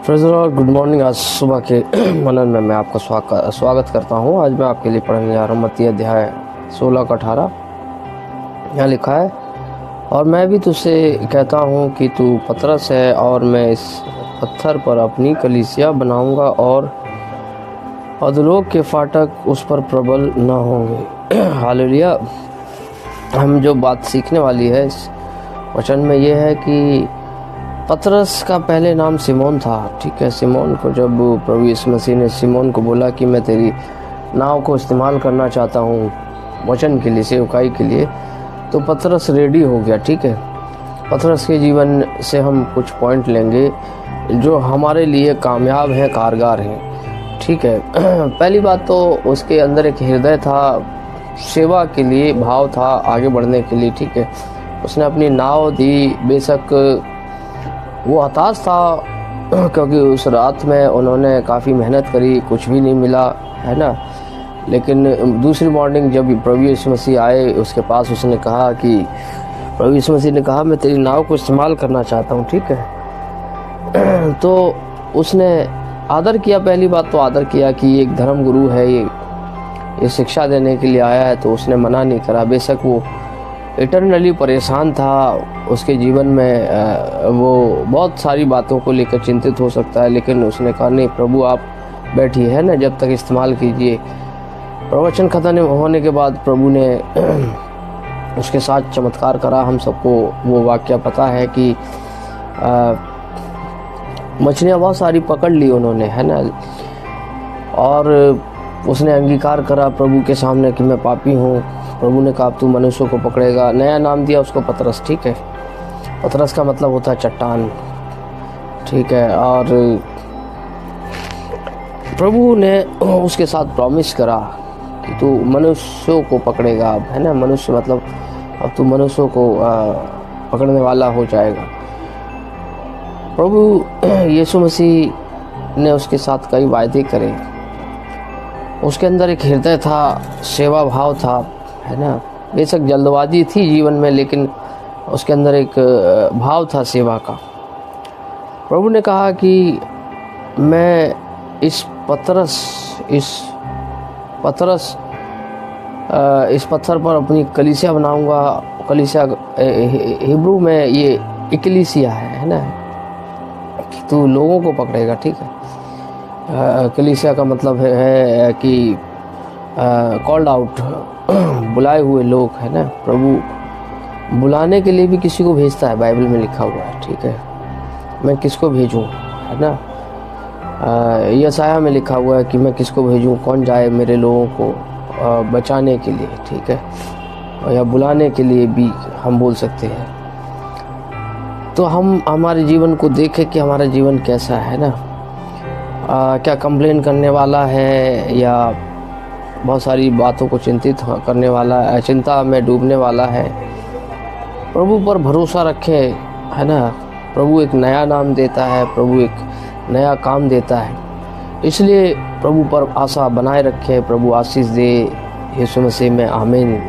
Praise the Lord. Good morning. आज सुबह के मनन में मैं आपका स्वागत करता हूँ। आज मैं आपके लिए पढ़ने जा रहा हूँ मत्ती अध्याय 16 का 18। यहाँ लिखा है, और मैं भी तुझसे कहता हूँ कि तू पतरस है और मैं इस पत्थर पर अपनी कलीसिया बनाऊँगा और अधोलोक के फाटक उस पर प्रबल न होंगे। हालेलुया। हम जो बात सीखने वाली है इस वचन में ये है कि पतरस का पहले नाम सिमोन था। ठीक है, सिमोन को जब प्रभु यीशु मसीह ने सिमोन को बोला कि मैं तेरी नाव को इस्तेमाल करना चाहता हूँ वचन के लिए, सेवकाई के लिए, तो पतरस रेडी हो गया। ठीक है, पतरस के जीवन से हम कुछ पॉइंट लेंगे जो हमारे लिए कामयाब हैं, कारगर हैं। ठीक है, पहली बात तो उसके अंदर एक हृदय था, सेवा के लिए भाव था, आगे बढ़ने के लिए। ठीक है, उसने अपनी नाव दी। बेशक वो हताश था क्योंकि उस रात में उन्होंने काफ़ी मेहनत करी, कुछ भी नहीं मिला, है ना। लेकिन दूसरी मॉर्निंग जब प्रभु यीशु मसीह आए उसके पास, उसने कहा कि प्रभु यीशु मसीह ने कहा मैं तेरी नाव को इस्तेमाल करना चाहता हूँ। ठीक है, तो उसने आदर किया। पहली बात तो आदर किया कि ये एक धर्म गुरु है, ये शिक्षा देने के लिए आया है, तो उसने मना नहीं करा। बेशक वो इटरनली परेशान था, उसके जीवन में वो बहुत सारी बातों को लेकर चिंतित हो सकता है, लेकिन उसने कहा नहीं प्रभु आप बैठिए, है ना, जब तक इस्तेमाल कीजिए। प्रवचन खत्म होने के बाद प्रभु ने उसके साथ चमत्कार करा। हम सबको वो वाक्य पता है कि मछलियाँ बहुत सारी पकड़ ली उन्होंने, है ना, और उसने अंगीकार करा प्रभु के सामने कि मैं पापी हूँ। प्रभु ने कहा तू मनुष्यों को पकड़ेगा। नया नाम दिया उसको पतरस। ठीक है, पतरस का मतलब होता है चट्टान। ठीक है, और प्रभु ने उसके साथ प्रॉमिस करा कि तू मनुष्यों को पकड़ेगा। अब, है ना, मनुष्य मतलब अब तू मनुष्यों को पकड़ने वाला हो जाएगा। प्रभु यीशु मसीह ने उसके साथ कई वायदे करे। उसके अंदर एक हृदय था, सेवा भाव था, है ना। बेशक जल्दबाजी थी जीवन में, लेकिन उसके अंदर एक भाव था सेवा का। प्रभु ने कहा कि मैं इस पत्थर पर अपनी कलीसिया बनाऊंगा। कलीसिया हिब्रू में ये इक्लीसिया है ना, कि तू लोगों को पकड़ेगा। ठीक है, कलीसिया का मतलब है कि कॉल्ड आउट, बुलाए हुए लोग, है ना। प्रभु बुलाने के लिए भी किसी को भेजता है, बाइबल में लिखा हुआ है। ठीक है, मैं किसको भेजूं, है ना। यशाया में लिखा हुआ है कि मैं किसको भेजूं, कौन जाए मेरे लोगों को बचाने के लिए। ठीक है, या बुलाने के लिए भी हम बोल सकते हैं। तो हम हमारे जीवन को देखें कि हमारा जीवन कैसा है ना। क्या कंप्लेन करने वाला है या बहुत सारी बातों को चिंतित करने वाला है, चिंता में डूबने वाला है। प्रभु पर भरोसा रखें, है ना। प्रभु एक नया नाम देता है, प्रभु एक नया काम देता है, इसलिए प्रभु पर आशा बनाए रखें। प्रभु आशीष दे। यीशु मसीह में आमीन।